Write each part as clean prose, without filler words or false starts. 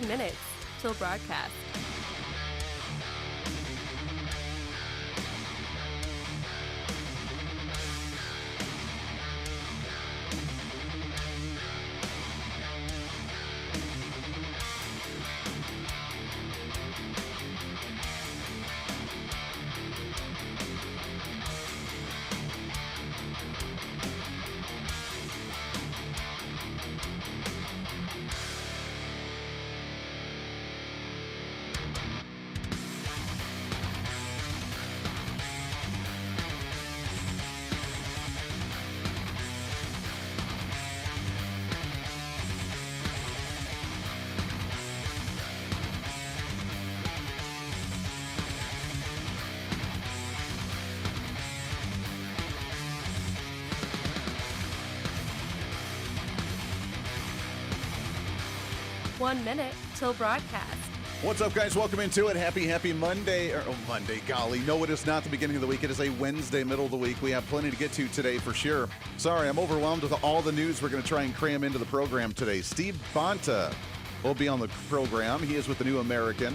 minutes till broadcast. One minute till broadcast. What's up, guys? Welcome into it. Happy Monday. Monday, golly. No, it is not the beginning of the week. It is a Wednesday, middle of the week. We have plenty to get to today for sure. Sorry, I'm overwhelmed with all the news we're going to try and cram into the program today. Steve Bonta will be on the program. He is with the New American.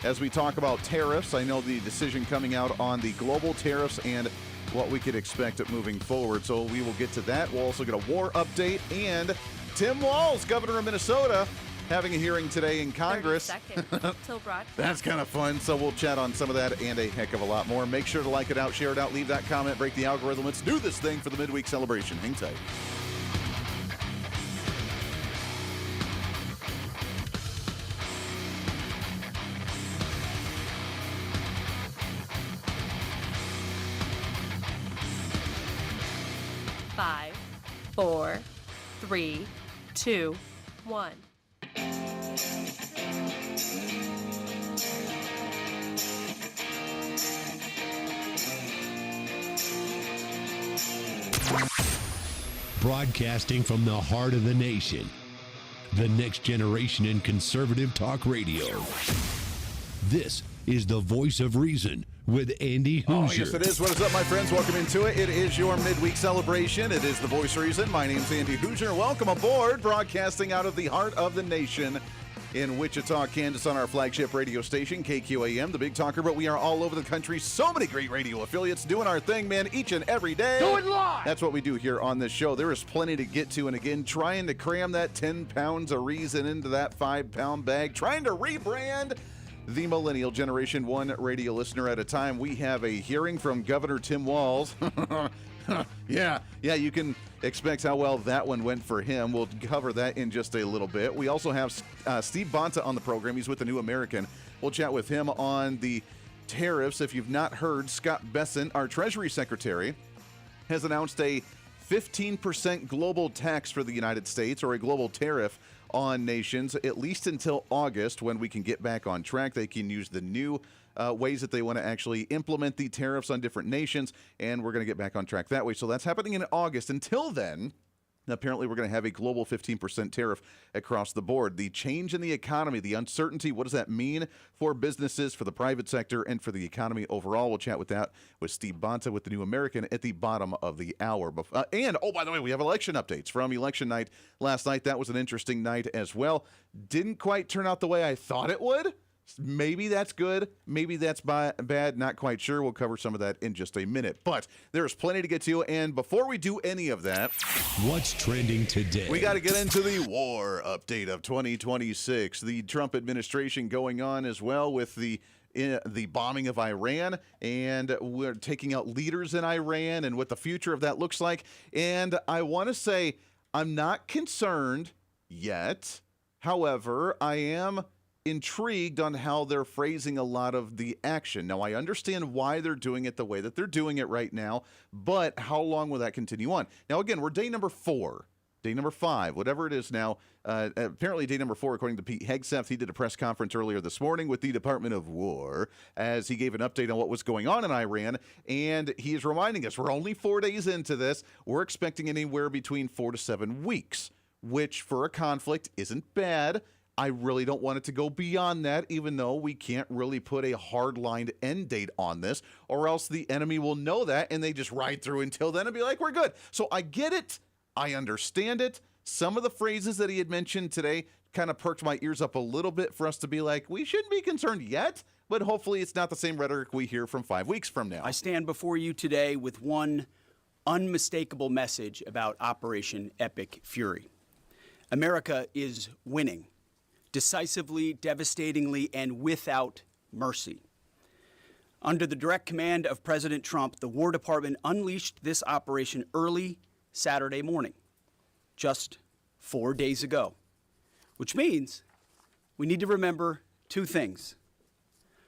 As we talk about tariffs, I know the decision coming out on the global tariffs and what we could expect it moving forward. So we will get to that. We'll also get a war update. And Tim Walz, governor of Minnesota, having a hearing today in Congress. 30 seconds till broadcast. That's kind of fun. So we'll chat on some of that and a heck of a lot more. Make sure to like it out, share it out, leave that comment, break the algorithm. Let's do this thing for the midweek celebration. Hang tight. Five, 4, 3, 2, 1. Broadcasting from the heart of the nation, the next generation in conservative talk radio. This is the Voice of Reason with Andy Hooser. Oh, yes, it is. What is up, my friends? Welcome into it. It is your midweek celebration. It is the Voice of Reason. My name's Andy Hooser. Welcome aboard, broadcasting out of the heart of the nation in Wichita, Kansas, on our flagship radio station, KQAM, the Big Talker. But we are all over the country. So many great radio affiliates doing our thing, man, each and every day. Do it live! That's what we do here on this show. There is plenty to get to. And again, trying to cram that 10 pounds of reason into that 5-pound bag, trying to rebrand the millennial generation, one radio listener at a time. We have a hearing from Governor Tim Walz. Yeah, you can expect how well that one went for him. We'll cover that in just a little bit. We also have Steve Bonta on the program. He's with the New American. We'll chat with him on the tariffs. If you've not heard, Scott Bessent, our Treasury Secretary, has announced a 15% global tax for the United States, or a global tariff on nations, at least until August, when we can get back on track. They can use the new ways that they want to actually implement the tariffs on different nations, and we're going to get back on track that way. So that's happening in August. Until then, apparently we're going to have a global 15% tariff across the board. The change in the economy, the uncertainty, what does that mean for businesses, for the private sector, and for the economy overall? We'll chat with that with Steve Bonta with the New American at the bottom of the hour. And, by the way, we have election updates from election night last night. That was an interesting night as well. Didn't quite turn out the way I thought it would. Maybe that's good. Maybe that's bad. Not quite sure. We'll cover some of that in just a minute. But there's plenty to get to. And before we do any of that, what's trending today? We got to get into the war update of 2026. The Trump administration going on as well with the bombing of Iran, and we're taking out leaders in Iran and what the future of that looks like. And I want to say I'm not concerned yet. However, I am intrigued on how they're phrasing a lot of the action. Now, I understand why they're doing it the way that they're doing it right now, but how long will that continue on? Now, again, we're day number 4. Day number 5, whatever it is now. Apparently day number 4, according to Pete Hegseth. He did a press conference earlier this morning with the Department of War as he gave an update on what was going on in Iran. And he is reminding us, we're only 4 days into this. We're expecting anywhere between 4 to 7 weeks, which for a conflict isn't bad. I really don't want it to go beyond that, even though we can't really put a hard-lined end date on this, or else the enemy will know that and they just ride through until then and be like, we're good. So I get it. I understand it. some of the phrases that he had mentioned today kind of perked my ears up a little bit for us to be like, we shouldn't be concerned yet, but hopefully it's not the same rhetoric we hear from 5 weeks from now. I stand before you today with one unmistakable message about Operation Epic Fury. America is winning, decisively, devastatingly, and without mercy. Under the direct command of President Trump, the War Department unleashed this operation early Saturday morning, just 4 days ago, which means we need to remember two things.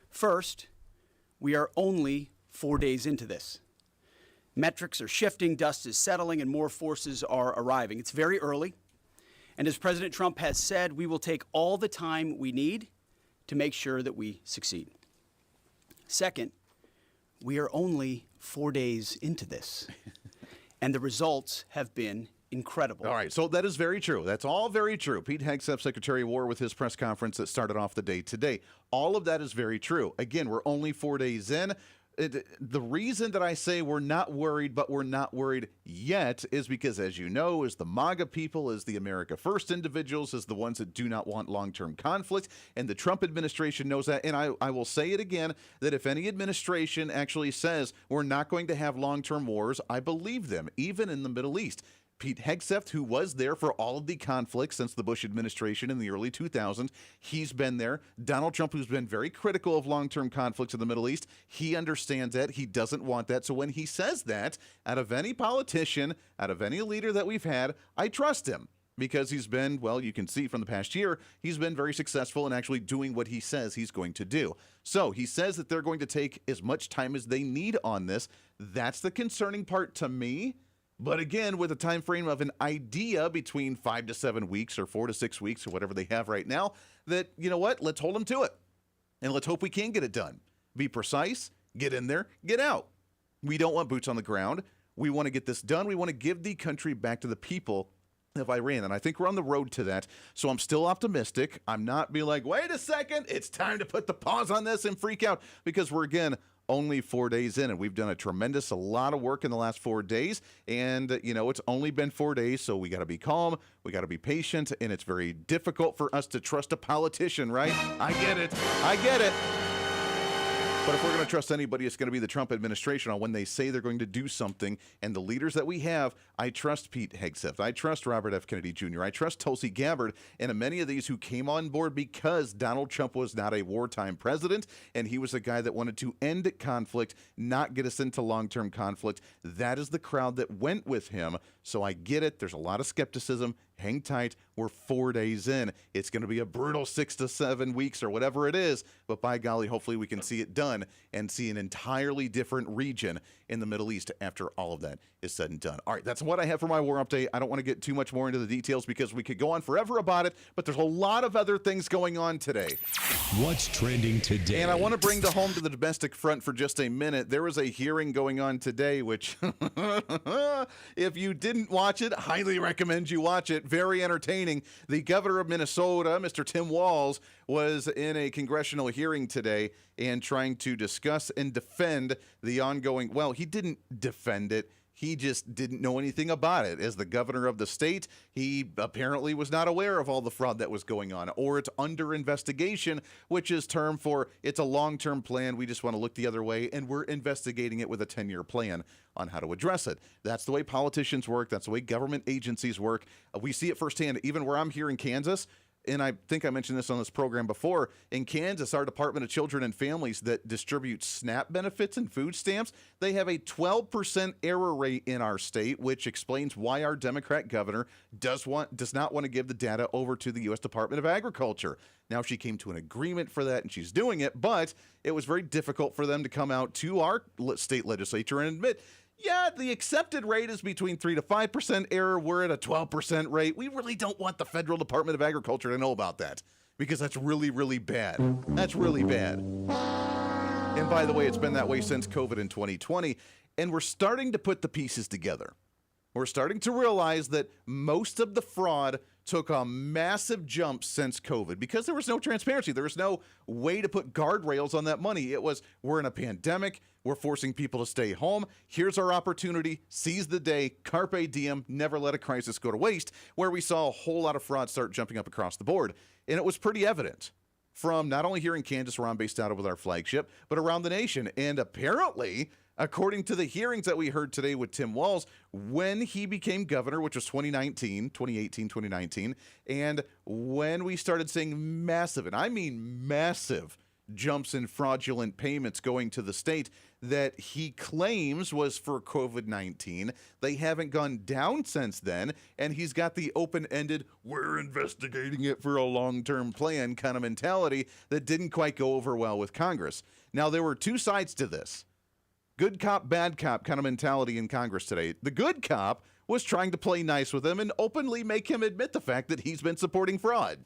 First, we are only 4 days into this. Metrics are shifting, dust is settling, and more forces are arriving. It's very early, and as President Trump has said, we will take all the time we need to make sure that we succeed. Second, we are only 4 days into this, and the results have been incredible. All right, so that is very true. That's all very true. Pete Hegseth, Secretary of War, with his press conference that started off the day today. All of that is very true. Again, we're only 4 days in. The reason that I say we're not worried, but we're not worried yet, is because, as you know, as the MAGA people, as the America First individuals, as the ones that do not want long-term conflict, and the Trump administration knows that. And I will say it again, that if any administration actually says we're not going to have long-term wars, I believe them, even in the Middle East. Pete Hegseth, who was there for all of the conflicts since the Bush administration in the early 2000s, he's been there. Donald Trump, who's been very critical of long-term conflicts in the Middle East, he understands that. He doesn't want that. So when he says that, out of any politician, out of any leader that we've had, I trust him. Because he's been, well, you can see from the past year, he's been very successful in actually doing what he says he's going to do. So he says that they're going to take as much time as they need on this. That's the concerning part to me. But again, with a time frame of an idea between 5 to 7 weeks or 4 to 6 weeks or whatever they have right now, that, you know what, let's hold them to it. And let's hope we can get it done. Be precise, get in there, get out. We don't want boots on the ground. We want to get this done. We want to give the country back to the people of Iran. And I think we're on the road to that. So I'm still optimistic. I'm not being like, wait a second, it's time to put the pause on this and freak out. Because we're, again, only 4 days in, and we've done a lot of work in the last 4 days. And, it's only been 4 days, so we got to be calm, we got to be patient, and it's very difficult for us to trust a politician, right? I get it. But if we're going to trust anybody, it's going to be the Trump administration on when they say they're going to do something. And the leaders that we have, I trust Pete Hegseth. I trust Robert F. Kennedy Jr. I trust Tulsi Gabbard, and many of these who came on board because Donald Trump was not a wartime president, and he was a guy that wanted to end conflict, not get us into long-term conflict. That is the crowd that went with him. So I get it. There's a lot of skepticism. Hang tight. We're 4 days in. It's going to be a brutal 6 to 7 weeks or whatever it is. But by golly, hopefully we can see it done and see an entirely different region in the Middle East after all of that is said and done. All right, that's what I have for my war update. I don't want to get too much more into the details because we could go on forever about it, but there's a lot of other things going on today. What's trending today? And I want to bring the home to the domestic front for just a minute. There was a hearing going on today, which if you didn't watch it, highly recommend you watch it. Very entertaining. The governor of Minnesota, Mr. Tim Walz, was in a congressional hearing today and trying to discuss and defend the ongoing, well, he didn't defend it. He just didn't know anything about it. As the governor of the state, he apparently was not aware of all the fraud that was going on, or it's under investigation, which is term for it's a long-term plan. We just want to look the other way, and we're investigating it with a 10-year plan on how to address it. That's the way politicians work. That's the way government agencies work. We see it firsthand, even where I'm here in Kansas. And I think I mentioned this on this program before. In Kansas, our Department of Children and Families that distributes SNAP benefits and food stamps, they have a 12% error rate in our state, which explains why our Democrat governor does not want to give the data over to the U.S. Department of Agriculture. Now, she came to an agreement for that, and she's doing it, but it was very difficult for them to come out to our state legislature and admit, yeah, the accepted rate is between 3 to 5% error. We're at a 12% rate. We really don't want the Federal Department of Agriculture to know about that because that's really, really bad. That's really bad. And by the way, it's been that way since COVID in 2020. And we're starting to put the pieces together. We're starting to realize that most of the fraud took a massive jump since COVID because there was no transparency. There was no way to put guardrails on that money. It was, we're in a pandemic. We're forcing people to stay home. Here's our opportunity. Seize the day. Carpe diem. Never let a crisis go to waste, where we saw a whole lot of fraud start jumping up across the board. And it was pretty evident from not only here in Kansas, where I'm based out of with our flagship, but around the nation. And apparently, according to the hearings that we heard today with Tim Walz, when he became governor, which was 2018, 2019, and when we started seeing massive, and I mean massive, jumps in fraudulent payments going to the state that he claims was for COVID-19. They haven't gone down since then, and he's got the open-ended, we're investigating it for a long-term plan kind of mentality that didn't quite go over well with Congress. Now, there were two sides to this. Good cop, bad cop kind of mentality in Congress today. The good cop was trying to play nice with him and openly make him admit the fact that he's been supporting fraud.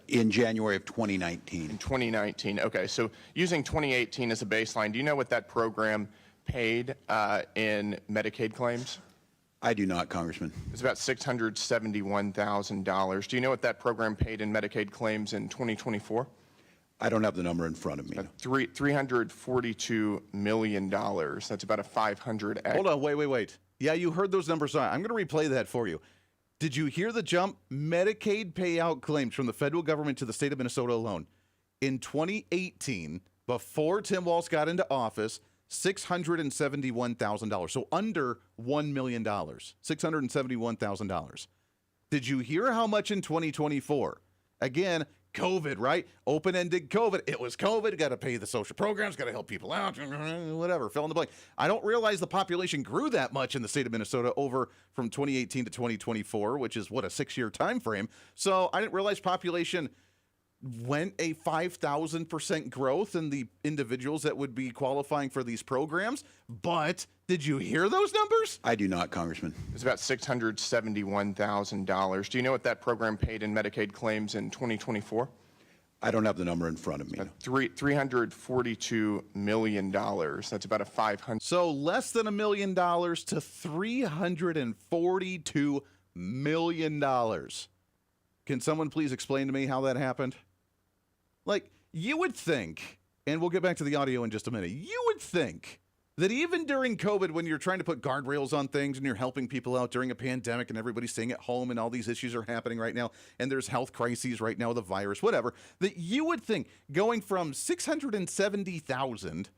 In January of 2019. In 2019, okay. So using 2018 as a baseline, do you know what that program paid in Medicaid claims? I do not, Congressman. It's about $671,000. Do you know what that program paid in Medicaid claims in 2024? I don't have the number in front of me. $342 million. That's about a 500X. Hold on, wait. Yeah, you heard those numbers. I'm going to replay that for you. Did you hear the jump? Medicaid payout claims from the federal government to the state of Minnesota alone. In 2018, before Tim Walz got into office, $671,000. So under $1 million. $671,000. Did you hear how much in 2024? Again, COVID, right? Open-ended COVID. It was COVID. Got to pay the social programs. Got to help people out. Whatever. Fill in the blank. I don't realize the population grew that much in the state of Minnesota over from 2018 to 2024, which is, what, a 6-year time frame. So I didn't realize population went a 5,000% growth in the individuals that would be qualifying for these programs. But did you hear those numbers? I do not, Congressman. It's about $671,000. Do you know what that program paid in Medicaid claims in 2024? I don't have the number in front of me. $342 million. That's about a 500. So less than $1 million to $342 million. Can someone please explain to me how that happened? Like, you would think, and we'll get back to the audio in just a minute, you would think that even during COVID, when you're trying to put guardrails on things and you're helping people out during a pandemic and everybody's staying at home and all these issues are happening right now, and there's health crises right now, the virus, whatever, that you would think going from 670,000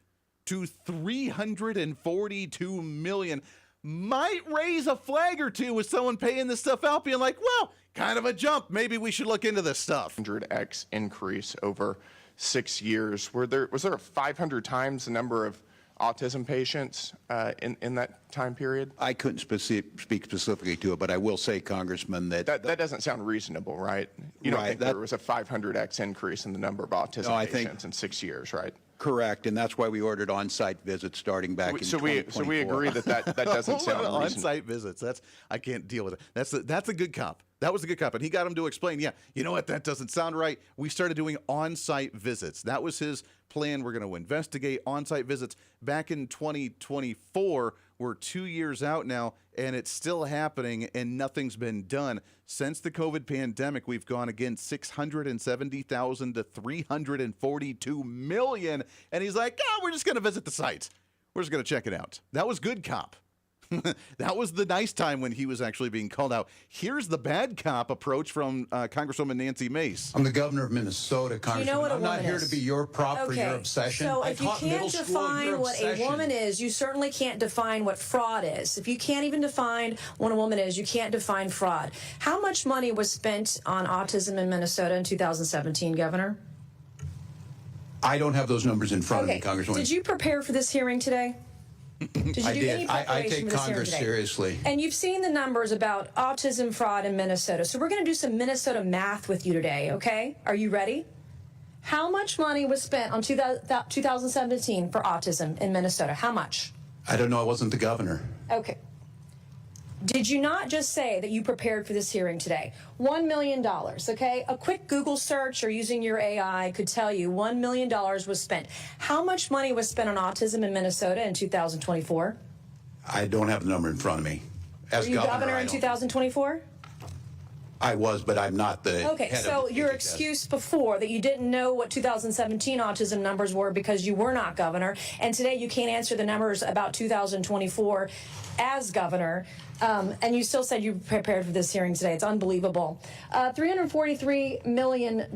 to 342 million might raise a flag or two with someone paying this stuff out, being like, well, kind of a jump. Maybe we should look into this stuff. 100x increase over 6 years. Was there 500 times the number of autism patients in that time period? I couldn't speak specifically to it, but I will say, Congressman, that doesn't sound reasonable, right? You don't think there was a 500x increase in the number of autism patients in 6 years, right? Correct, and that's why we ordered on-site visits starting back in 2024. So we agree that doesn't sound reasonable. On-site visits. I can't deal with it. That's a good cop. That was a good cop, and he got him to explain. Yeah, you know what? That doesn't sound right. We started doing on-site visits. That was his plan. We're going to investigate on-site visits. Back in 2024, we're 2 years out now, and it's still happening, and nothing's been done. Since the COVID pandemic, we've gone again 670,000 to 342 million. And he's like, oh, we're just going to visit the site. We're just going to check it out. That was good cop. That was the nice time when he was actually being called out. Here's the bad cop approach from Congresswoman Nancy Mace. I'm the governor of Minnesota, Congressman. You know what I'm not here is. to be your prop for your obsession. So I if you taught can't middle school define your what obsession. a woman is, you certainly can't define what fraud is. If you can't even define what a woman is, you can't define fraud. How much money was spent on autism in Minnesota in 2017, Governor? I don't have those numbers in front of me, Congresswoman. Did you prepare for this hearing today? Did you I do did. any preparation I for take this hearing Congress today? seriously. And you've seen the numbers about autism fraud in Minnesota. So we're going to do some Minnesota math with you today, okay? Are you ready? How much money was spent on 2017 for autism in Minnesota? How much? I don't know. I wasn't the governor. Okay. Did you not just say that you prepared for this hearing today? $1 million, okay? A quick Google search or using your AI could tell you $1 million was spent. How much money was spent on autism in Minnesota in 2024? I don't have the number in front of me. Were you governor in 2024? I was, but I'm not the Okay, head so of the your HHS. excuse before that you didn't know what 2017 autism numbers were because you were not governor, and today you can't answer the numbers about 2024 as governor, and you still said you prepared for this hearing today. It's unbelievable. $343 million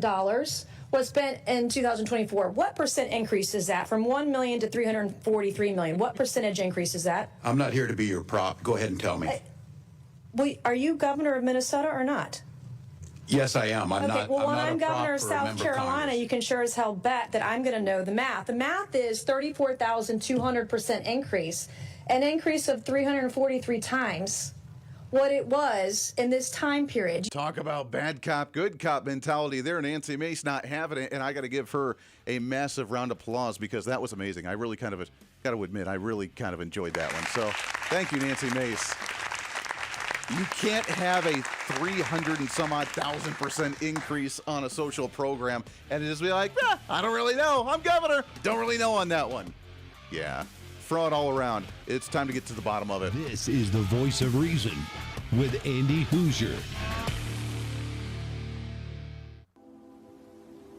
was spent in 2024. What percent increase is that from 1 million to 343 million? What percentage increase is that? I'm not here to be your prop. Go ahead and tell me. Are you governor of Minnesota or not? Yes, I am. I'm Okay, not. well, when not I'm a prop governor of for a South member of Carolina, Congress. you can sure as hell bet that I'm going to know the math. The math is 34,200% increase, an increase of 343 times what it was in this time period. Talk about bad cop, good cop mentality there. Nancy Mace not having it, and I got to give her a massive round of applause because that was amazing. I really got to admit, I really kind of enjoyed that one. So thank you, Nancy Mace. You can't have a 300 and some odd %,000% increase on a social program and just be like, I don't really know. I'm governor. Don't really know on that one. Yeah, fraud all around. It's time to get to the bottom of it. This is the Voice of Reason with Andy Hooser.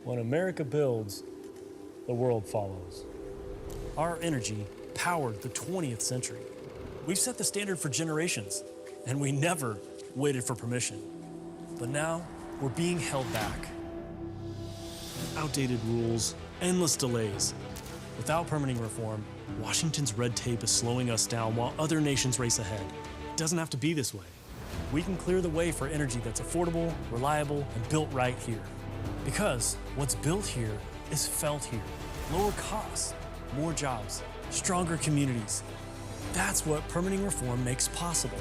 When America builds, the world follows. Our energy powered the 20th century. We've set the standard for generations, and we never waited for permission. But now, we're being held back. Outdated rules, endless delays. Without permitting reform, Washington's red tape is slowing us down while other nations race ahead. It doesn't have to be this way. We can clear the way for energy that's affordable, reliable, and built right here. Because what's built here is felt here. Lower costs, more jobs, stronger communities. That's what permitting reform makes possible.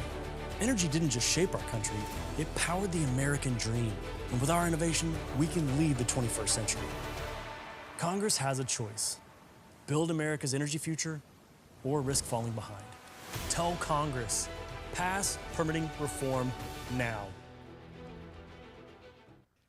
Energy didn't just shape our country, it powered the American dream. And with our innovation, we can lead the 21st century. Congress has a choice. Build America's energy future or risk falling behind. Tell Congress, pass permitting reform now.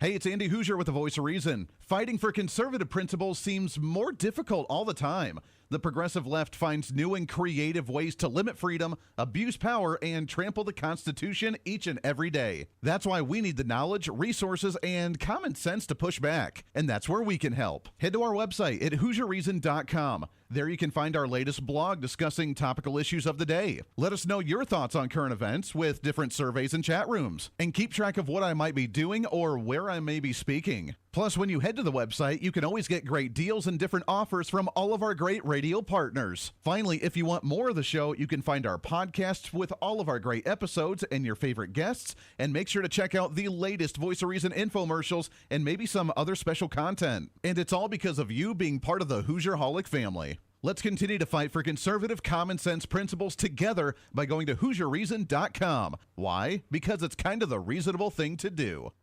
Hey, it's Andy Hooser with the Voice of Reason. Fighting for conservative principles seems more difficult all the time. The progressive left finds new and creative ways to limit freedom, abuse power, and trample the Constitution each and every day. That's why we need the knowledge, resources, and common sense to push back. And that's where we can help. Head to our website at HooserReason.com. There you can find our latest blog discussing topical issues of the day. Let us know your thoughts on current events with different surveys and chat rooms. And keep track of what I might be doing or where I may be speaking. Plus, when you head to the website, you can always get great deals and different offers from all of our great radio partners. Finally, if you want more of the show, you can find our podcasts with all of our great episodes and your favorite guests. And make sure to check out the latest Voice of Reason infomercials and maybe some other special content. And it's all because of you being part of the Hoosier-holic family. Let's continue to fight for conservative common sense principles together by going to HooserReason.com. Why? Because it's kind of the reasonable thing to do.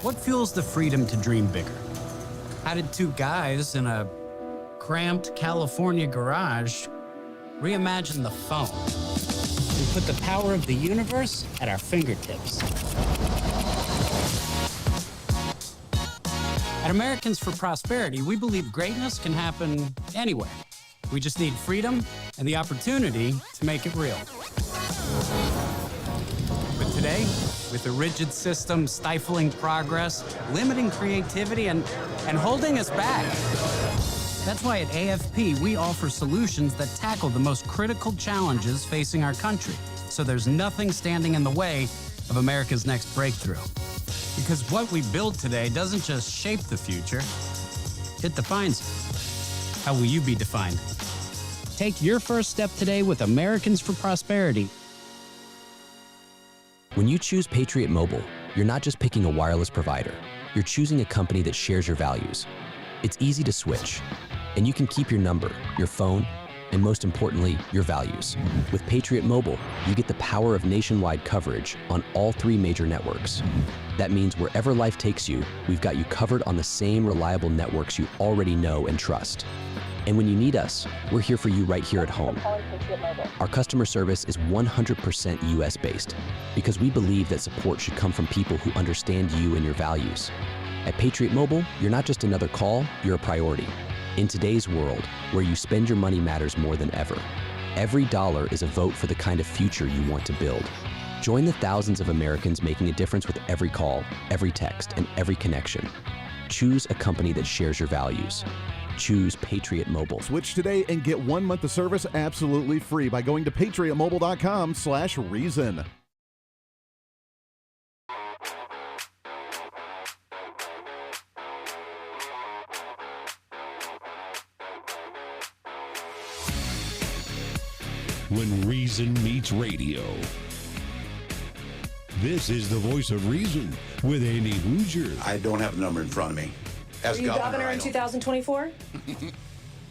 What fuels the freedom to dream bigger? How did two guys in a cramped California garage reimagine the phone and put the power of the universe at our fingertips? At Americans for Prosperity, we believe greatness can happen anywhere. We just need freedom and the opportunity to make it real. But today, with a rigid system stifling progress, limiting creativity, and holding us back. That's why at AFP, we offer solutions that tackle the most critical challenges facing our country, so there's nothing standing in the way of America's next breakthrough. Because what we build today doesn't just shape the future, it defines it. How will you be defined? Take your first step today with Americans for Prosperity. When you choose Patriot Mobile, you're not just picking a wireless provider. You're choosing a company that shares your values. It's easy to switch, and you can keep your number, your phone, and most importantly, your values. With Patriot Mobile, you get the power of nationwide coverage on all 3 major networks. That means wherever life takes you, we've got you covered on the same reliable networks you already know and trust. And when you need us, we're here for you right here at home. Our customer service is 100% US-based because we believe that support should come from people who understand you and your values. At Patriot Mobile, you're not just another call, you're a priority. In today's world, where you spend your money matters more than ever. Every dollar is a vote for the kind of future you want to build. Join the thousands of Americans making a difference with every call, every text, and every connection. Choose a company that shares your values. Choose Patriot Mobile. Switch today and get 1 month of service absolutely free by going to patriotmobile.com/reason. When reason meets radio. This is the voice of reason with Andy Hooser. I don't have the number in front of me. As Were you governor I in don't. 2024?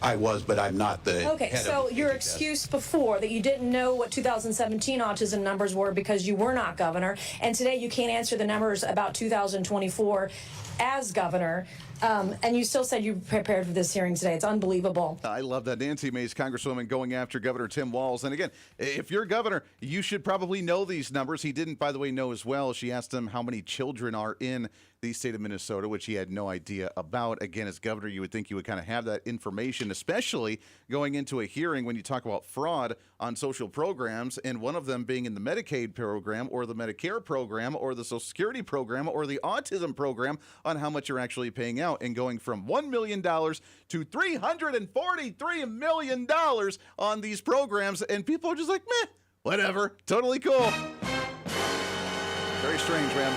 I was, but I'm not the Okay, head so of your HHS. excuse before that you didn't know what 2017 autism numbers were because you were not governor, and today you can't answer the numbers about 2024 as governor, and you still said you prepared for this hearing today. It's unbelievable. I love that. Nancy Mace, Congresswoman, going after Governor Tim Walz. And again, if you're governor, you should probably know these numbers. He didn't, by the way, know as well. She asked him how many children are in the state of Minnesota, which he had no idea about. Again, as governor, you would think you would kind of have that information, especially going into a hearing when you talk about fraud on social programs, and one of them being in the Medicaid program or the Medicare program or the Social Security program or the autism program on how much you're actually paying out, and going from $1 million to $343 million on these programs. And people are just like, meh, whatever, totally cool. Very strange, man.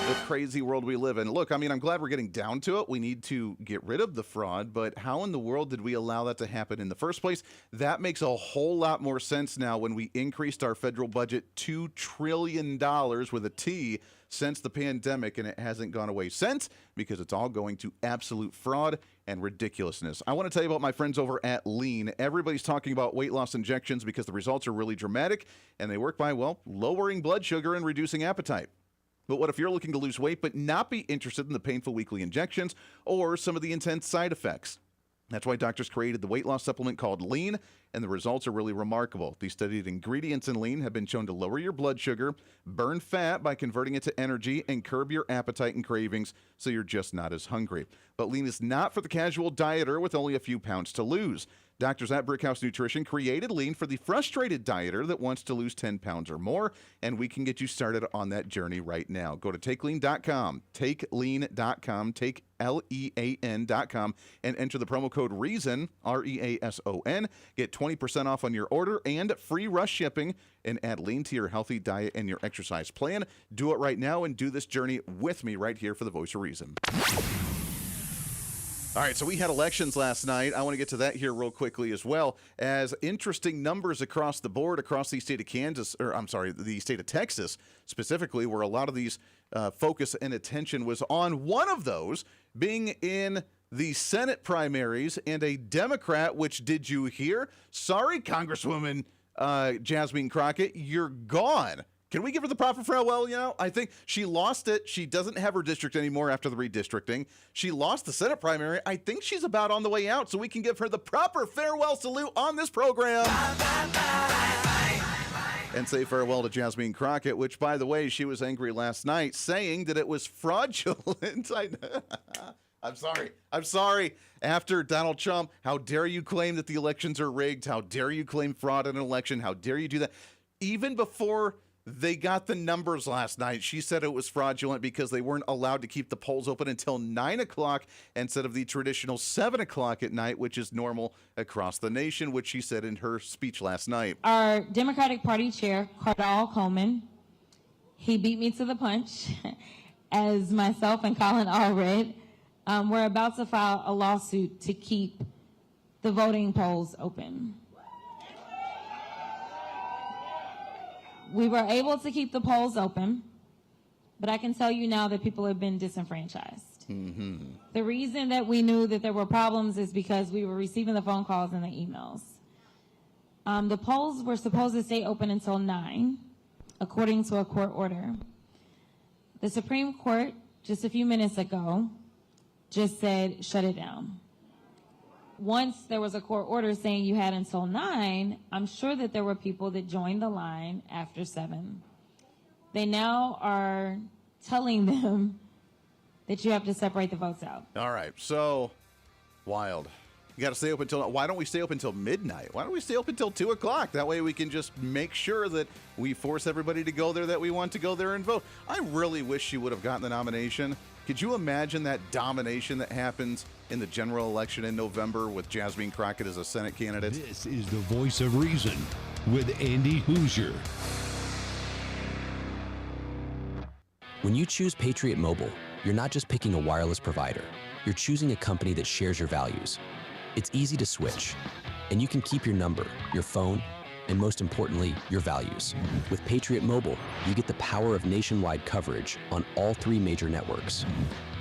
The crazy world we live in. Look, I mean, I'm glad we're getting down to it. We need to get rid of the fraud, but how in the world did we allow that to happen in the first place? That makes a whole lot more sense now when we increased our federal budget $2 trillion with a T since the pandemic, and it hasn't gone away since because it's all going to absolute fraud and ridiculousness. I want to tell you about my friends over at Lean. Everybody's talking about weight loss injections because the results are really dramatic, and they work by, well, lowering blood sugar and reducing appetite. But what if you're looking to lose weight but not be interested in the painful weekly injections or some of the intense side effects? That's why doctors created the weight loss supplement called Lean, and the results are really remarkable. The studied ingredients in Lean have been shown to lower your blood sugar, burn fat by converting it to energy, and curb your appetite and cravings so you're just not as hungry. But Lean is not for the casual dieter with only a few pounds to lose. Doctors at Brickhouse Nutrition created Lean for the frustrated dieter that wants to lose 10 pounds or more, and we can get you started on that journey right now. Go to takelean.com, takelean.com, takelean.com, and enter the promo code REASON, REASON. Get 20% off on your order and free rush shipping, and add Lean to your healthy diet and your exercise plan. Do it right now and do this journey with me right here for the Voice of Reason. All right, so we had elections last night. I want to get to that here real quickly as well, as interesting numbers across the board, across the state of Kansas, or I'm sorry, the state of Texas specifically, where a lot of these focus and attention was on. One of those being in the Senate primaries, and a Democrat, which, did you hear? Sorry, Congresswoman Jasmine Crockett, you're gone. Can we give her the proper farewell? You know, I think she lost it. She doesn't have her district anymore after the redistricting. She lost the Senate primary. I think she's about on the way out, so we can give her the proper farewell salute on this program. Bye, bye, bye, and say farewell to Jasmine Crockett, which, by the way, she was angry last night, saying that it was fraudulent. I'm sorry. After Donald Trump, how dare you claim that the elections are rigged? How dare you claim fraud in an election? How dare you do that? Even before they got the numbers last night, she said it was fraudulent because they weren't allowed to keep the polls open until 9 o'clock instead of the traditional 7 o'clock at night, which is normal across the nation, which she said in her speech last night. Our Democratic Party chair, Cardall Coleman, he beat me to the punch, as myself and Colin all read. We're about to file a lawsuit to keep the voting polls open. We were able to keep the polls open, but I can tell you now that people have been disenfranchised. Mm-hmm. The reason that we knew that there were problems is because we were receiving the phone calls and the emails. The polls were supposed to stay open until 9, according to a court order. The Supreme Court, just a few minutes ago, just said, shut it down. Once there was a court order saying you had until 9, I'm sure that there were people that joined the line after 7. They now are telling them that you have to separate the votes out. All right, so wild. You got to stay open until. Why don't we stay open until midnight? Why don't we stay open until 2 o'clock? That way we can just make sure that we force everybody to go there that we want to go there and vote. I really wish she would have gotten the nomination. Could you imagine that domination that happens in the general election in November with Jasmine Crockett as a Senate candidate? This is the Voice of Reason with Andy Hooser. When you choose Patriot Mobile, you're not just picking a wireless provider. You're choosing a company that shares your values. It's easy to switch, and you can keep your number, your phone, and most importantly, your values. With Patriot Mobile, you get the power of nationwide coverage on all 3 major networks.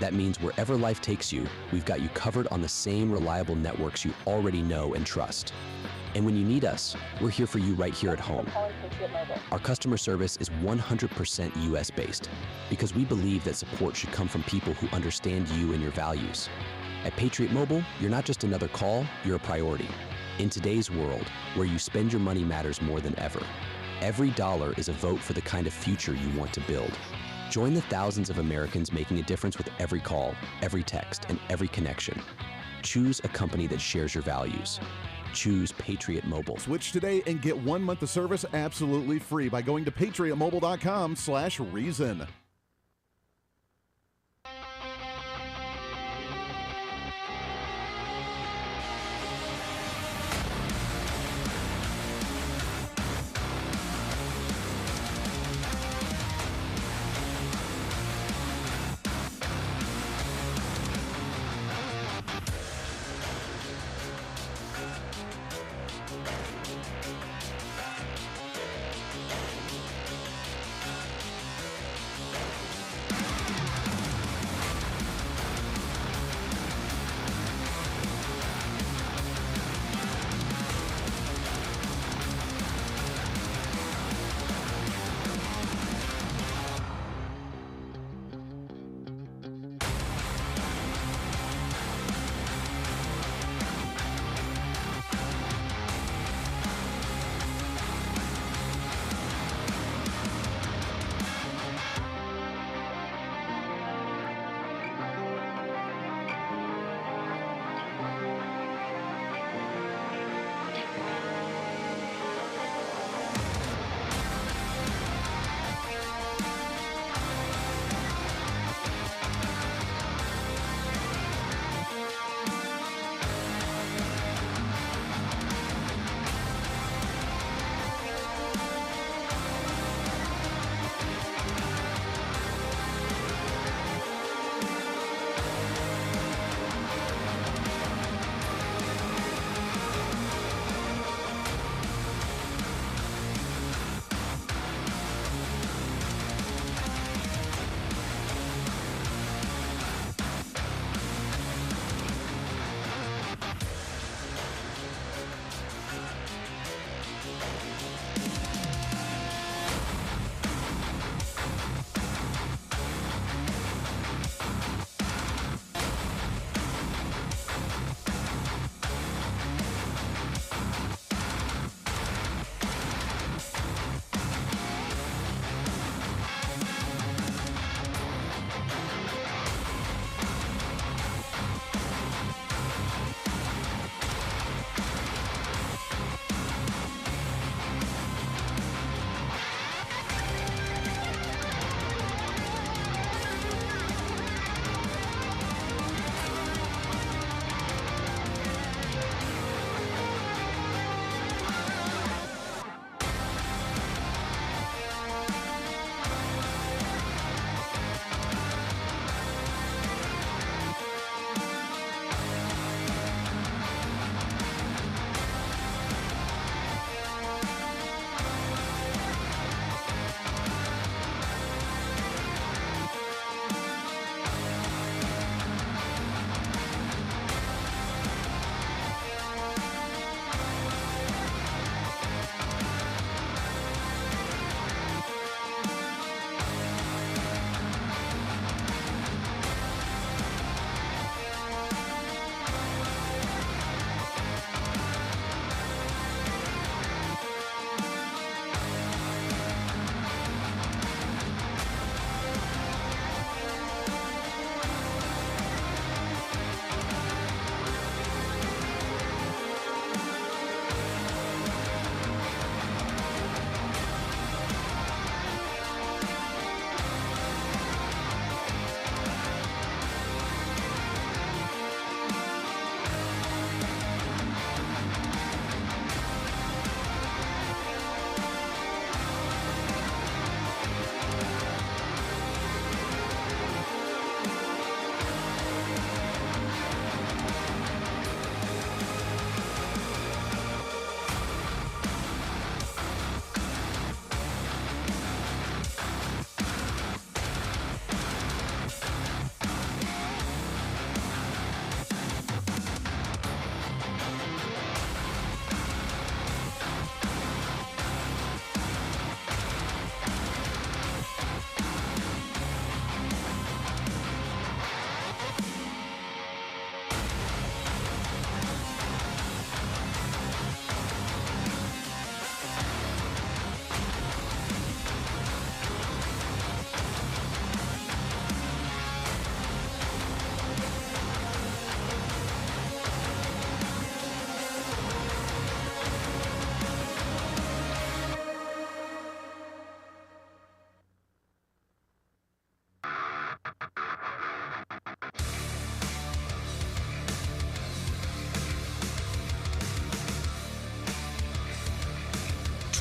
That means wherever life takes you, we've got you covered on the same reliable networks you already know and trust. And when you need us, we're here for you right here at home. Our customer service is 100% US-based because we believe that support should come from people who understand you and your values. At Patriot Mobile, you're not just another call, you're a priority. In today's world, where you spend your money matters more than ever, every dollar is a vote for the kind of future you want to build. Join the thousands of Americans making a difference with every call, every text, and every connection. Choose a company that shares your values. Choose Patriot Mobile. Switch today and get 1 month of service absolutely free by going to patriotmobile.com/reason.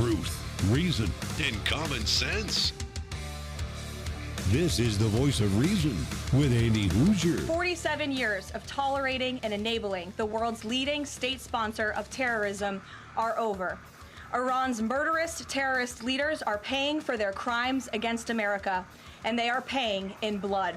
Truth, reason, and common sense. This is the voice of reason with Andy Hooser. 47 years of tolerating and enabling the world's leading state sponsor of terrorism are over. Iran's murderous terrorist leaders are paying for their crimes against America, and they are paying in blood.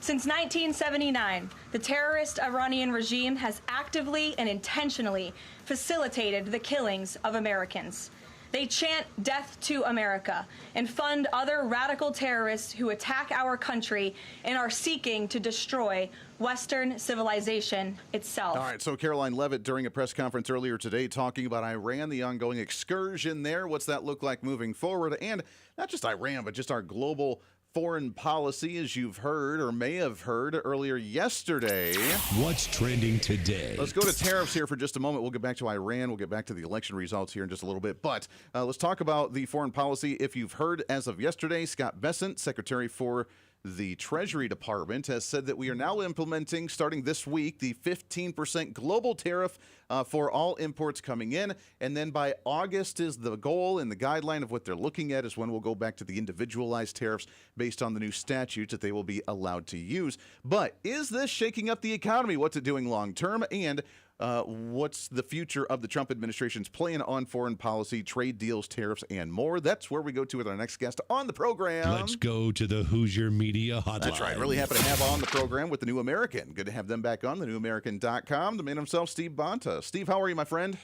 Since 1979, the terrorist Iranian regime has actively and intentionally facilitated the killings of Americans. They chant death to America and fund other radical terrorists who attack our country and are seeking to destroy Western civilization itself. All right, so Caroline Leavitt during a press conference earlier today talking about Iran, the ongoing excursion there. What's that look like moving forward? And not just Iran, but just our global foreign policy, as you've heard or may have heard earlier yesterday. What's trending today? Let's go to tariffs here for just a moment. We'll get back to Iran. We'll get back to the election results here in just a little bit. But let's talk about the foreign policy. If you've heard, as of yesterday, Scott Bessent, Secretary for the Treasury Department, has said that we are now implementing, starting this week, the 15% global tariff for all imports coming in. And then by August is the goal, and the guideline of what they're looking at is when we'll go back to the individualized tariffs based on the new statutes that they will be allowed to use. But is this shaking up the economy? What's it doing long term? And what's the future of the Trump administration's plan on foreign policy, trade deals, tariffs, and more? That's where we go to with our next guest on the program. Let's go to the Hoosier Media Hotline. That's right. Really happy to have on the program with the New American. Good to have them back on, thenewamerican.com. The man himself, Steve Bonta. Steve, how are you, my friend?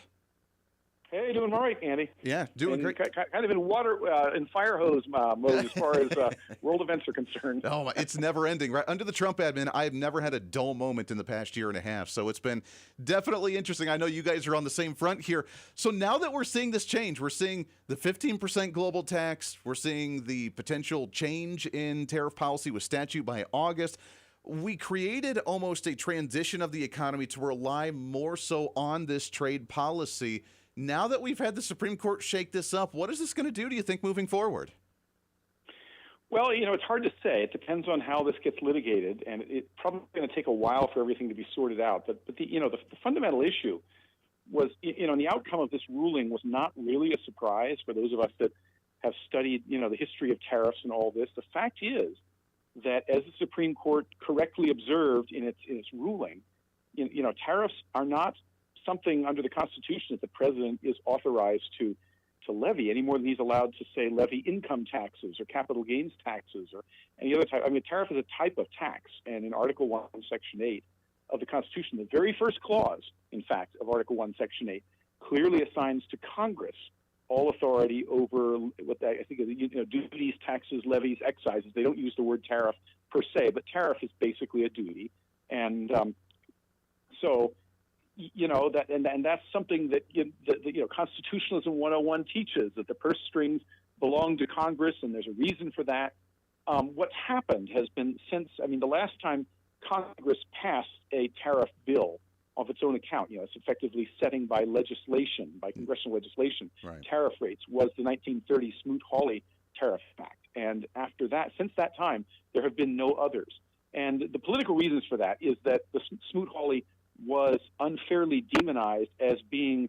Hey, doing all right, Andy. Yeah, doing great. Kind of in water and fire hose mode as far as world events are concerned. Oh, it's never ending, right? Under the Trump admin, I've never had a dull moment in the past year and a half. So it's been definitely interesting. I know you guys are on the same front here. So now that we're seeing this change, we're seeing the 15% global tax, we're seeing the potential change in tariff policy with statute by August. We created almost a transition of the economy to rely more so on this trade policy. Now that we've had the Supreme Court shake this up, what is this going to do you think, moving forward? Well, it's hard to say. It depends on how this gets litigated, and it's probably going to take a while for everything to be sorted out. But the fundamental issue was, the outcome of this ruling was not really a surprise for those of us that have studied, the history of tariffs and all this. The fact is that, as the Supreme Court correctly observed in its ruling, tariffs are not something under the Constitution that the president is authorized to levy any more than he's allowed to, say, levy income taxes or capital gains taxes or any other type. I mean, a tariff is a type of tax, and in Article 1, Section 8 of the Constitution, the very first clause, in fact, of Article 1, Section 8, clearly assigns to Congress all authority over what I think is, duties, taxes, levies, excises. They don't use the word tariff per se, but tariff is basically a duty, and so. That's something that Constitutionalism 101 teaches, that the purse strings belong to Congress, and there's a reason for that. What's happened has been the last time Congress passed a tariff bill of its own account, it's effectively setting by legislation, by congressional legislation, tariff rates, was the 1930 Smoot-Hawley Tariff Act. And after that, since that time, there have been no others. And the political reasons for that is that the Smoot-Hawley was unfairly demonized as being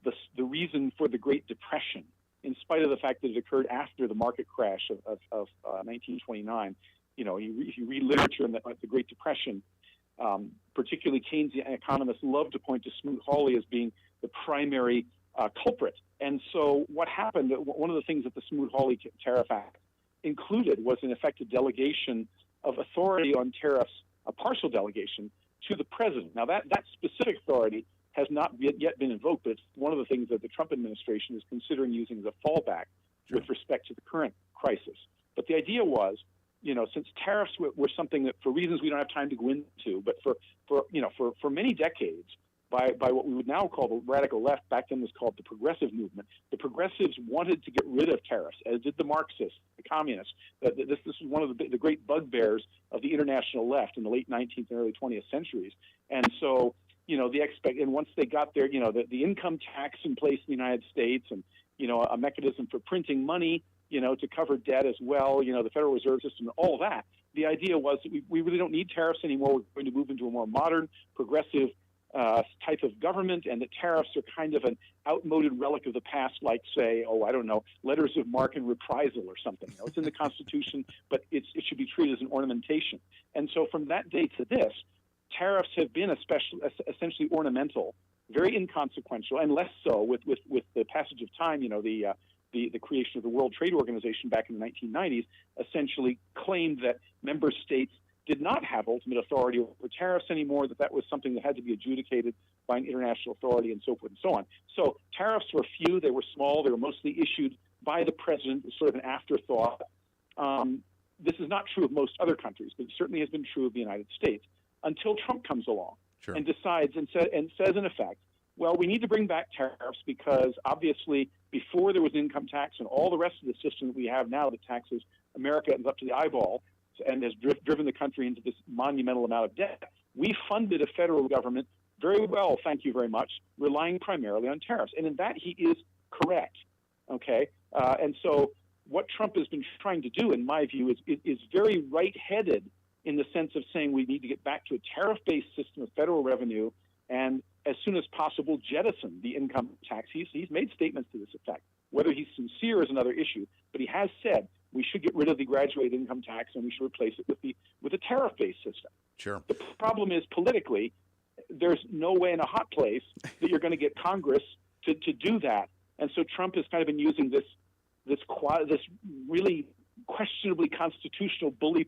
the reason for the Great Depression, in spite of the fact that it occurred after the market crash of 1929. If you read literature on the Great Depression, particularly Keynesian economists love to point to Smoot-Hawley as being the primary culprit. And so what happened, one of the things that the Smoot-Hawley Tariff Act included was, in effect, a delegation of authority on tariffs, a partial delegation, to the president. Now, that specific authority has not yet been invoked, but it's one of the things that the Trump administration is considering using as a fallback with respect to the current crisis. But the idea was, since tariffs were something that, for reasons we don't have time to go into, but for many decades, by what we would now call the radical left, back then was called the progressive movement, the progressives wanted to get rid of tariffs, as did the Marxists, the communists. This was one of the great bugbears of the international left in the late 19th and early 20th centuries. And so, and once they got their, the income tax in place in the United States, and, a mechanism for printing money, to cover debt as well, the Federal Reserve System, all that, the idea was that we really don't need tariffs anymore. We're going to move into a more modern, progressive type of government, and that tariffs are kind of an outmoded relic of the past, like, say, letters of marque and reprisal or something. It's in the Constitution, but it should be treated as an ornamentation. And so from that day to this, tariffs have been essentially ornamental, very inconsequential, and less so with the passage of time. The creation of the World Trade Organization back in the 1990s essentially claimed that member states did not have ultimate authority over tariffs anymore, that was something that had to be adjudicated by an international authority, and so forth and so on. So tariffs were few, they were small, they were mostly issued by the president as sort of an afterthought. This is not true of most other countries, but it certainly has been true of the United States until Trump comes along and decides and says in effect, well, we need to bring back tariffs because obviously before there was an income tax and all the rest of the system that we have now that taxes America up to the eyeball and has driven the country into this monumental amount of debt, we funded a federal government very well, thank you very much, relying primarily on tariffs. And in that, he is correct, okay? And so what Trump has been trying to do, in my view, is very right-headed in the sense of saying we need to get back to a tariff-based system of federal revenue and as soon as possible jettison the income tax. He's made statements to this effect. Whether he's sincere is another issue, but he has said we should get rid of the graduated income tax and we should replace it with a tariff-based system. Sure. The problem is politically, there's no way in a hot place that you're going to get Congress to do that. And so Trump has kind of been using this really questionably constitutional bully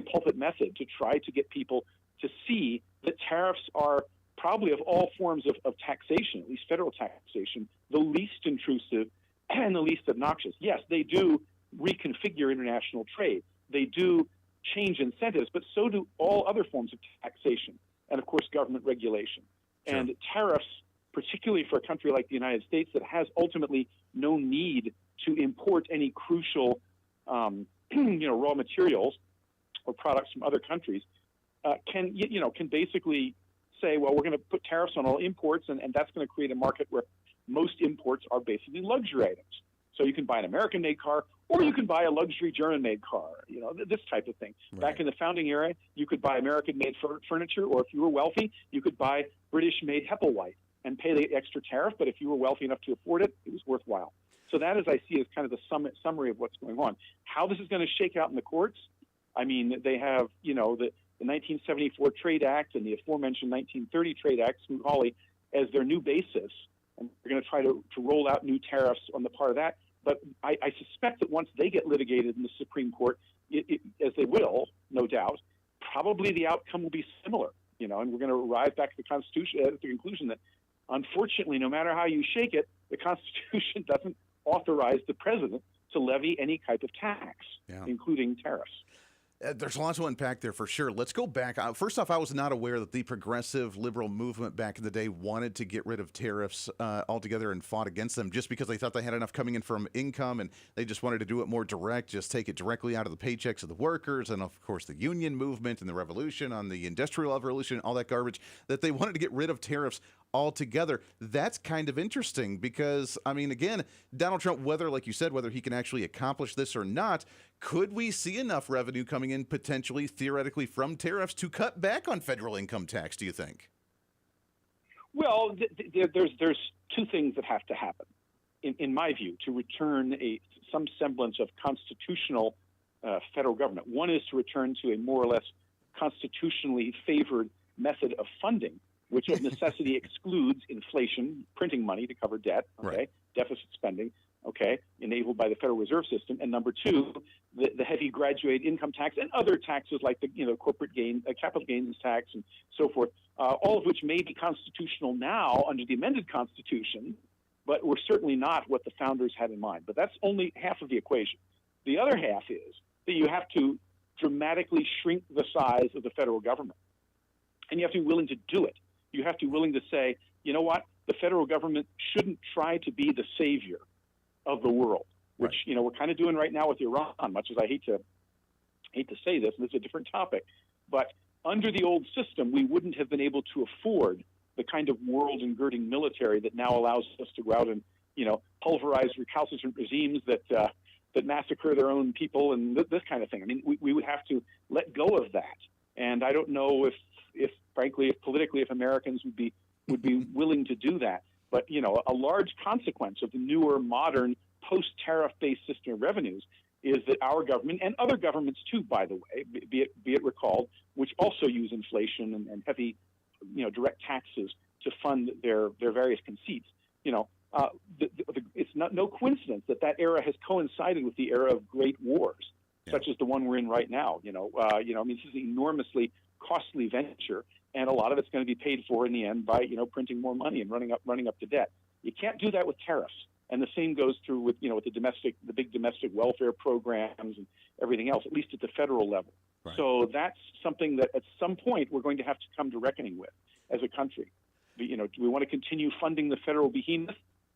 pulpit method to try to get people to see that tariffs are probably of all forms of taxation, at least federal taxation, the least intrusive and the least obnoxious. Yes, they do reconfigure international trade. They do change incentives, but so do all other forms of taxation and, of course, government regulation. Sure. And tariffs, particularly for a country like the United States that has ultimately no need to import any crucial raw materials or products from other countries, can basically say, well, we're going to put tariffs on all imports, and that's going to create a market where most imports are basically luxury items. So you can buy an American-made car, or you can buy a luxury German-made car, this type of thing. Right. Back in the founding era, you could buy American-made furniture, or if you were wealthy, you could buy British-made Heppelwhite and pay the extra tariff, but if you were wealthy enough to afford it, it was worthwhile. So that, as I see, is kind of the summary of what's going on. How this is going to shake out in the courts, I mean, they have, the 1974 Trade Act and the aforementioned 1930 Trade Act, Smoot-Hawley, as their new basis, and they're going to try to roll out new tariffs on the part of that. But I suspect that once they get litigated in the Supreme Court, as they will, no doubt, probably the outcome will be similar, and we're going to arrive back to the Constitution at the conclusion that, unfortunately, no matter how you shake it, the Constitution doesn't authorize the president to levy any type of tax, including tariffs. There's a lot to unpack there for sure. Let's go back. First off, I was not aware that the progressive liberal movement back in the day wanted to get rid of tariffs altogether and fought against them just because they thought they had enough coming in from income and they just wanted to do it more direct, just take it directly out of the paychecks of the workers. And of course, the union movement and the revolution on the industrial revolution, all that garbage, that they wanted to get rid of tariffs altogether. That's kind of interesting because, I mean, again, Donald Trump, whether, like you said, whether he can actually accomplish this or not, could we see enough revenue coming in potentially, theoretically, from tariffs to cut back on federal income tax, do you think? Well, there's two things that have to happen, in my view, to return some semblance of constitutional federal government. One is to return to a more or less constitutionally favored method of funding, which of necessity excludes inflation, printing money to cover debt, right. Deficit spending, enabled by the Federal Reserve System, and number two, the heavy graduated income tax and other taxes like the corporate gain, capital gains tax, and so forth, all of which may be constitutional now under the amended Constitution, but were certainly not what the founders had in mind. But that's only half of the equation. The other half is that you have to dramatically shrink the size of the federal government, and you have to be willing to do it. You have to be willing to say, you know what, the federal government shouldn't try to be the savior of the world, which we're kind of doing right now with Iran, much as I hate to say this, and it's a different topic. But under the old system, we wouldn't have been able to afford the kind of world-engirding military that now allows us to go out and pulverize recalcitrant regimes that massacre their own people and this kind of thing. I mean, we would have to let go of that. And I don't know if frankly, if Americans would be willing to do that. But, a large consequence of the newer, modern, post-tariff-based system of revenues is that our government, and other governments too, by the way, be it recalled, which also use inflation and heavy, direct taxes to fund their various conceits, it's no coincidence that era has coincided with the era of great wars, such as the one we're in right now. This is an enormously costly venture, and a lot of it's going to be paid for in the end by printing more money and running up to debt. You can't do that with tariffs, and the same goes through with with the big domestic welfare programs and everything else, at least at the federal level. Right. So that's something that at some point we're going to have to come to reckoning with as a country. Do we want to continue funding the federal behemoth,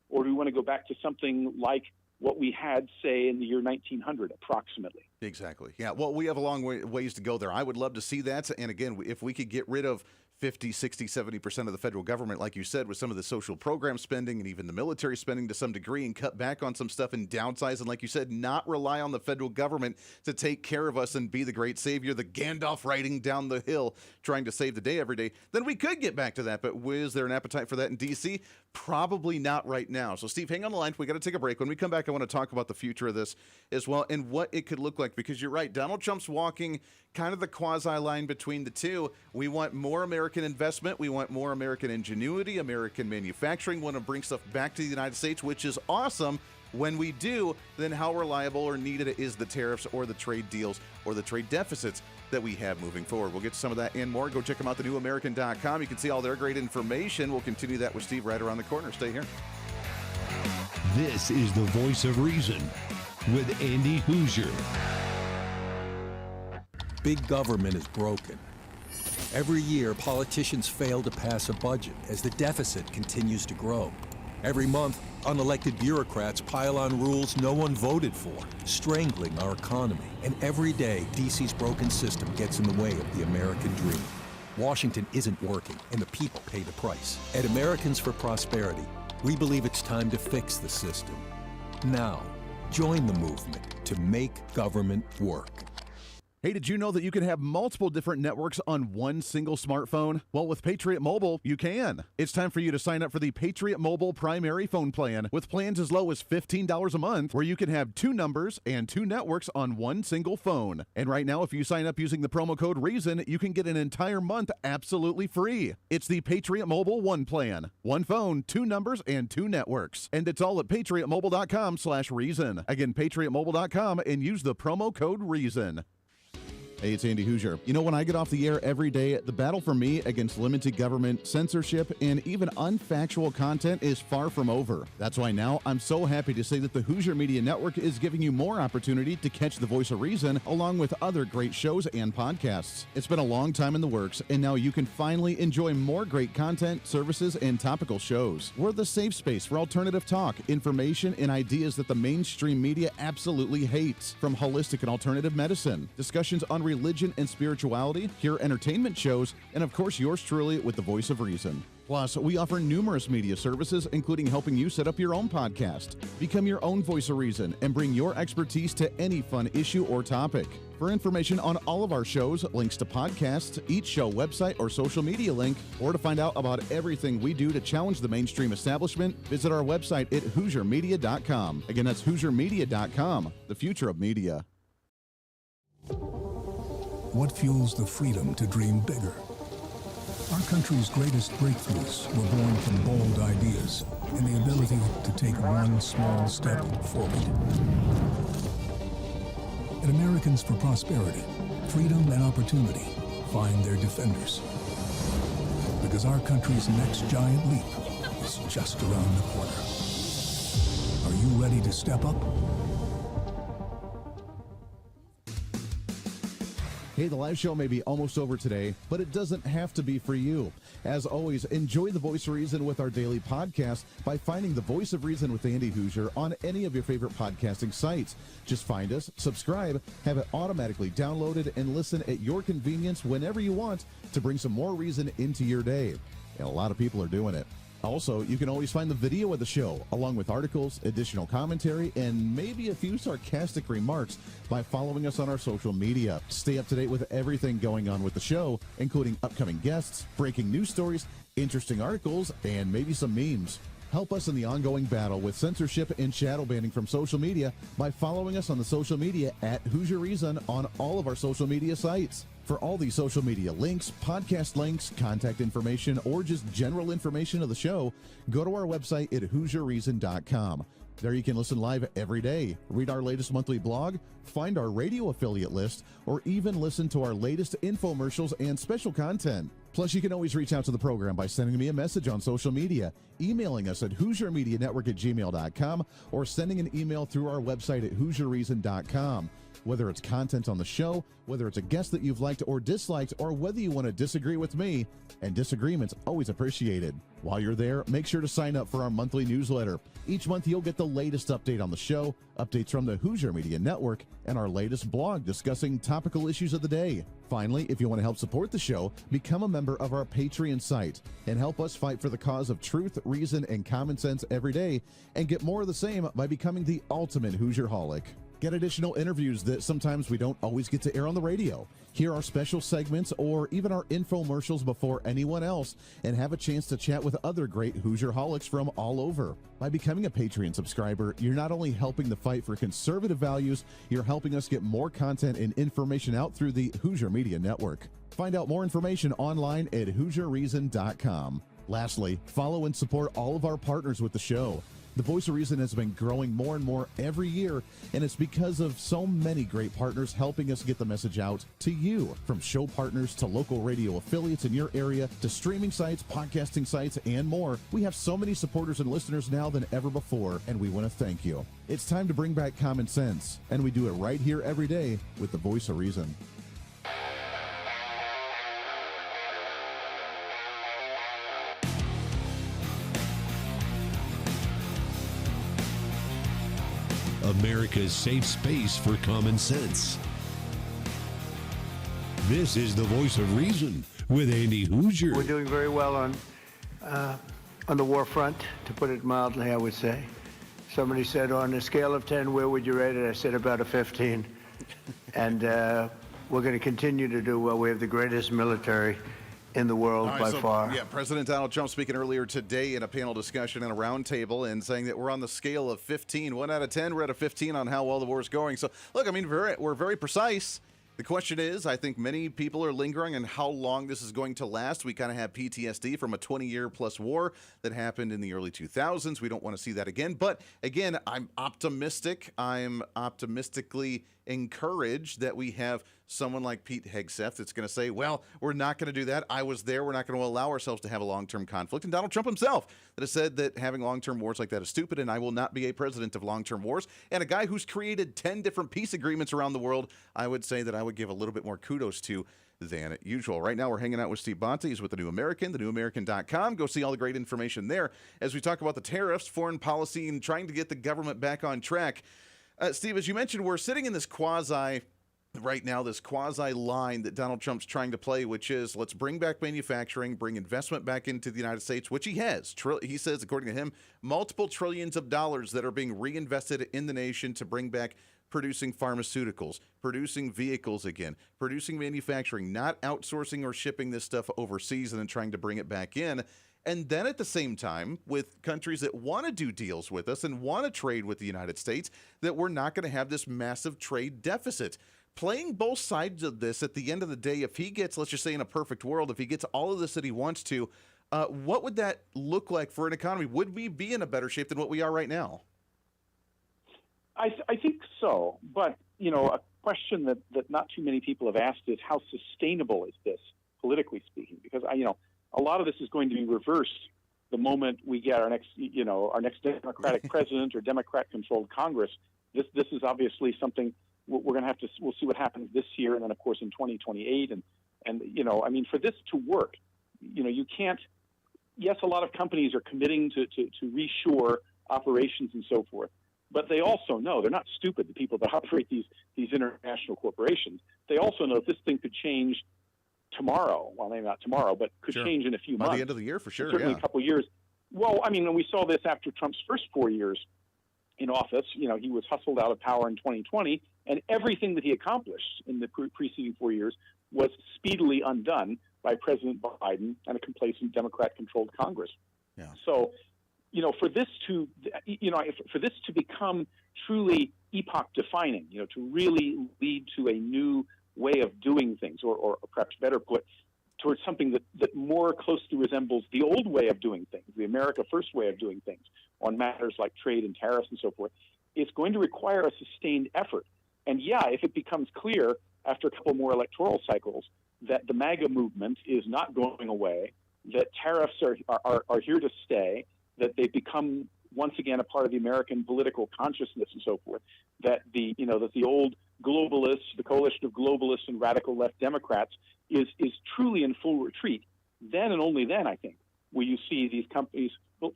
or do we want to go back to something like what we had, say, in the year 1900, approximately? Exactly. Yeah. Well, we have a long ways to go there. I would love to see that. And again, if we could get rid of 50, 60, 70% of the federal government, like you said, with some of the social program spending and even the military spending to some degree, and cut back on some stuff and downsize, and like you said, not rely on the federal government to take care of us and be the great savior, the Gandalf riding down the hill trying to save the day every day, then we could get back to that. But is there an appetite for that in D.C.? Probably not right now. So, Steve, hang on the line. We got to take a break. When we come back, I want to talk about the future of this as well and what it could look like, because you're right. Donald Trump's walking kind of the quasi-line between the two. We want more American investment. We want more American ingenuity, American manufacturing. We want to bring stuff back to the United States, which is awesome. When we do, then how reliable or needed is the tariffs or the trade deals or the trade deficits that we have moving forward? We'll get to some of that and more. Go check them out, thenewamerican.com. You can see all their great information. We'll continue that with Steve right around the corner. Stay here. This is the Voice of Reason with Andy Hooser. Big government is broken. Every year, politicians fail to pass a budget as the deficit continues to grow. Every month, unelected bureaucrats pile on rules no one voted for, strangling our economy. And every day, D.C.'s broken system gets in the way of the American dream. Washington isn't working, and the people pay the price. At Americans for Prosperity, we believe it's time to fix the system. Now, join the movement to make government work. Hey, did you know that you can have multiple different networks on one single smartphone? Well, with Patriot Mobile, you can. It's time for you to sign up for the Patriot Mobile primary phone plan with plans as low as $15 a month, where you can have 2 numbers and 2 networks on one single phone. And right now, if you sign up using the promo code REASON, you can get an entire month absolutely free. It's the Patriot Mobile One plan. 1 phone, 2 numbers, and 2 networks. And it's all at patriotmobile.com/reason. Again, patriotmobile.com, and use the promo code REASON. Hey, it's Andy Hooser. You know, when I get off the air every day, the battle for me against limited government, censorship, and even unfactual content is far from over. That's why now I'm so happy to say that the Hooser Media Network is giving you more opportunity to catch the Voice of Reason along with other great shows and podcasts. It's been a long time in the works, and now you can finally enjoy more great content, services, and topical shows. We're the safe space for alternative talk, information, and ideas that the mainstream media absolutely hates. From holistic and alternative medicine, discussions on religion and spirituality, pure entertainment shows, and of course yours truly with the Voice of Reason. Plus, we offer numerous media services, including helping you set up your own podcast. Become your own Voice of Reason and bring your expertise to any fun issue or topic. For information on all of our shows, links to podcasts, each show website or social media link, or to find out about everything we do to challenge the mainstream establishment, visit our website at HooserMedia.com. Again, that's HooserMedia.com, the future of media. What fuels the freedom to dream bigger? Our country's greatest breakthroughs were born from bold ideas and the ability to take one small step forward. At Americans for Prosperity, freedom and opportunity find their defenders. Because our country's next giant leap is just around the corner. Are you ready to step up? Hey, the live show may be almost over today, but it doesn't have to be for you. As always, enjoy the Voice of Reason with our daily podcast by finding the Voice of Reason with Andy Hooser on any of your favorite podcasting sites. Just find us, subscribe, have it automatically downloaded, and listen at your convenience whenever you want to bring some more reason into your day. And a lot of people are doing it. Also, you can always find the video of the show, along with articles, additional commentary, and maybe a few sarcastic remarks by following us on our social media. Stay up to date with everything going on with the show, including upcoming guests, breaking news stories, interesting articles, and maybe some memes. Help us in the ongoing battle with censorship and shadow banning from social media by following us on the social media at Hooser Reason on all of our social media sites. For all these social media links, podcast links, contact information, or just general information of the show, go to our website at HooserReason.com. There you can listen live every day, read our latest monthly blog, find our radio affiliate list, or even listen to our latest infomercials and special content. Plus, you can always reach out to the program by sending me a message on social media, emailing us at HooserMediaNetwork@gmail.com, or sending an email through our website at HooserReason.com. Whether it's content on the show, whether it's a guest that you've liked or disliked, or whether you want to disagree with me, and disagreement's always appreciated. While you're there, make sure to sign up for our monthly newsletter. Each month you'll get the latest update on the show, updates from the Hooser Media Network, and our latest blog discussing topical issues of the day. Finally, if you want to help support the show, become a member of our Patreon site and help us fight for the cause of truth, reason, and common sense every day, and get more of the same by becoming the ultimate Hoosierholic. Get additional interviews that sometimes we don't always get to air on the radio. Hear our special segments or even our infomercials before anyone else, and have a chance to chat with other great Hoosierholics from all over. By becoming a Patreon subscriber, you're not only helping the fight for conservative values, you're helping us get more content and information out through the Hooser Media Network. Find out more information online at HooserReason.com. Lastly, follow and support all of our partners with the show. The Voice of Reason has been growing more and more every year, and it's because of so many great partners helping us get the message out to you. From show partners to local radio affiliates in your area to streaming sites, podcasting sites, and more, we have so many supporters and listeners now than ever before, and we want to thank you. It's time to bring back common sense, and we do it right here every day with the Voice of Reason. America's safe space for common sense. This is the Voice of Reason with Andy Hooser. We're doing very well on the war front, to put it mildly, I would say. Somebody said, on a scale of 10, where would you rate it? I said about a 15. And we're going to continue to do well. We have the greatest military in the world by far. Yeah, President Donald Trump speaking earlier today in a panel discussion and a roundtable and saying that we're on the scale of 15. 1 out of 10, we're at a 15 on how well the war is going. So, look, I mean, we're very precise. The question is, I think many people are lingering on how long this is going to last. We kind of have PTSD from a 20-year-plus war that happened in the early 2000s. We don't want to see that again. But, again, I'm optimistic. I'm optimistically encouraged that we have someone like Pete Hegseth that's going to say, well, we're not going to do that. I was there. We're not going to allow ourselves to have a long-term conflict. And Donald Trump himself that has said that having long-term wars like that is stupid, and I will not be a president of long-term wars. And a guy who's created 10 different peace agreements around the world, I would say that I would give a little bit more kudos to than usual. Right now, we're hanging out with Steve Bonte. He's with The New American, thenewamerican.com. Go see all the great information there as we talk about the tariffs, foreign policy, and trying to get the government back on track. Steve, as you mentioned, we're sitting in this quasi line that Donald Trump's trying to play, which is let's bring back manufacturing, bring investment back into the United States, which he has. He says, according to him, multiple trillions of dollars that are being reinvested in the nation to bring back producing pharmaceuticals, producing vehicles again, producing manufacturing, not outsourcing or shipping this stuff overseas and then trying to bring it back in. And then at the same time, with countries that want to do deals with us and want to trade with the United States, that we're not going to have this massive trade deficit. Playing both sides of this, at the end of the day, if he gets, let's just say in a perfect world, if he gets all of this that he wants to, what would that look like for an economy? Would we be in a better shape than what we are right now? I think so. But, a question that not too many people have asked is how sustainable is this, politically speaking? Because, a lot of this is going to be reversed the moment we get our next Democratic president or Democrat-controlled Congress. This is obviously something we're going to have to. We'll see what happens this year, and then of course in 2028. And for this to work, you can't. Yes, a lot of companies are committing to reshore operations and so forth, but they also know they're not stupid. The people that operate these international corporations, they also know that this thing could change tomorrow. Well, maybe not tomorrow, but could change in a few months. By the end of the year, for sure. Certainly a couple of years. Well, I mean, we saw this after Trump's first 4 years in office. You know, he was hustled out of power in 2020, and everything that he accomplished in the preceding 4 years was speedily undone by President Biden and a complacent Democrat-controlled Congress. Yeah. So, you know, for this to become truly epoch-defining, you know, to really lead to a new way of doing things, or perhaps better put, towards something that more closely resembles the old way of doing things, the America First way of doing things on matters like trade and tariffs and so forth, it's going to require a sustained effort. And yeah, if it becomes clear after a couple more electoral cycles that the MAGA movement is not going away, that tariffs are here to stay, that they've become once again a part of the American political consciousness and so forth, that the old globalists, the coalition of globalists and radical left Democrats is truly in full retreat, then and only then, I think, will you see these companies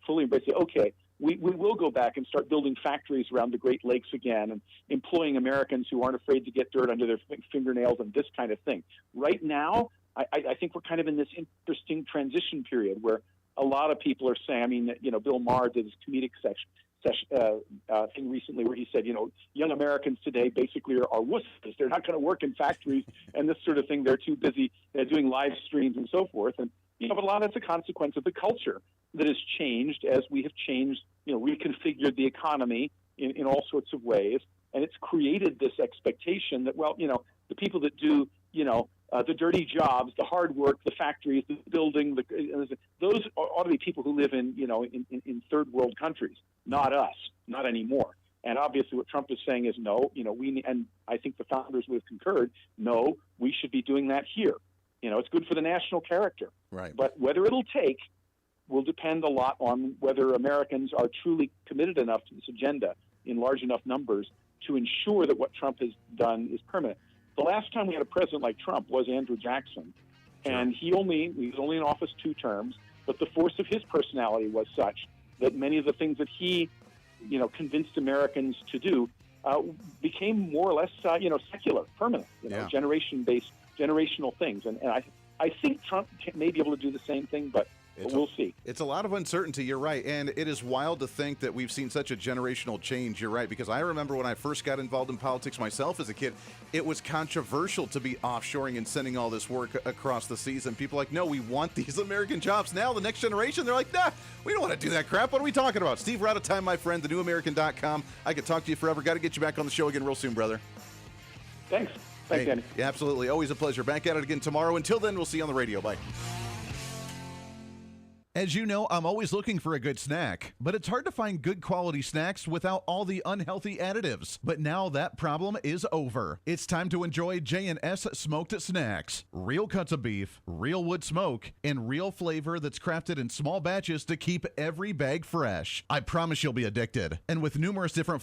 fully embrace it. Okay, we will go back and start building factories around the Great Lakes again and employing Americans who aren't afraid to get dirt under their fingernails and this kind of thing. Right now, I think we're kind of in this interesting transition period where a lot of people are saying, I mean, you know, Bill Maher did his comedic thing recently where he said, you know, young Americans today basically are wusses. They're not going to work in factories and this sort of thing. They're too busy doing live streams and so forth. And, you know, but a lot of it's a consequence of the culture that has changed as we have changed, you know, reconfigured the economy in all sorts of ways. And it's created this expectation that, well, you know, the people that do, you know, the dirty jobs, the hard work, the factories, the building, those ought to be people who live in, you know, in third world countries, not us, not anymore. And obviously what Trump is saying is no, you know, and I think the founders would have concurred, no, we should be doing that here. You know, it's good for the national character. Right. But whether it'll take will depend a lot on whether Americans are truly committed enough to this agenda in large enough numbers to ensure that what Trump has done is permanent. The last time we had a president like Trump was Andrew Jackson, and he was only in office 2 terms, but the force of his personality was such that many of the things that he, you know, convinced Americans to do became more or less, you know, secular, permanent, you know, generational things. And I think Trump may be able to do the same thing, but we'll see. It's a lot of uncertainty, you're right. And it is wild to think that we've seen such a generational change, you're right. Because I remember when I first got involved in politics myself as a kid, it was controversial to be offshoring and sending all this work across the seas. And people are like, no, we want these American jobs. Now the next generation, they're like, nah, we don't want to do that crap. What are we talking about? Steve, we're out of time, my friend. TheNewAmerican.com. I could talk to you forever. Got to get you back on the show again real soon, brother. Thanks. Thanks, Danny. Yeah, absolutely. Always a pleasure. Back at it again tomorrow. Until then, we'll see you on the radio. Bye. As you know, I'm always looking for a good snack, but it's hard to find good quality snacks without all the unhealthy additives. But now that problem is over. It's time to enjoy J&S Smoked Snacks. Real cuts of beef, real wood smoke, and real flavor that's crafted in small batches to keep every bag fresh. I promise you'll be addicted. And with numerous different